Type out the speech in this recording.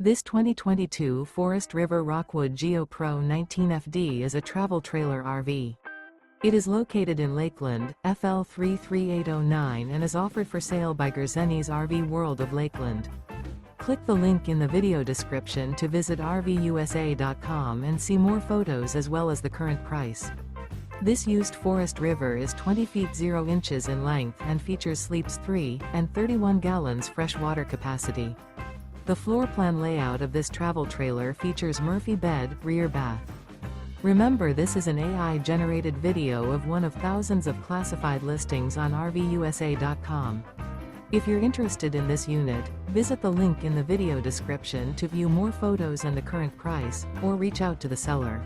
This 2022 Forest River Rockwood Geo Pro 19FD is a travel trailer RV. It is located in Lakeland, FL 33809 and is offered for sale by Gerzeny's RV World of Lakeland. Click the link in the video description to visit RVUSA.com and see more photos as well as the current price. This used Forest River is 20 feet 0 inches in length and features sleeps 3 and 31 gallons fresh water capacity. The floor plan layout of this travel trailer features Murphy bed, rear bath. Remember, this is an AI-generated video of one of thousands of classified listings on RVUSA.com. If you're interested in this unit, visit the link in the video description to view more photos and the current price, or reach out to the seller.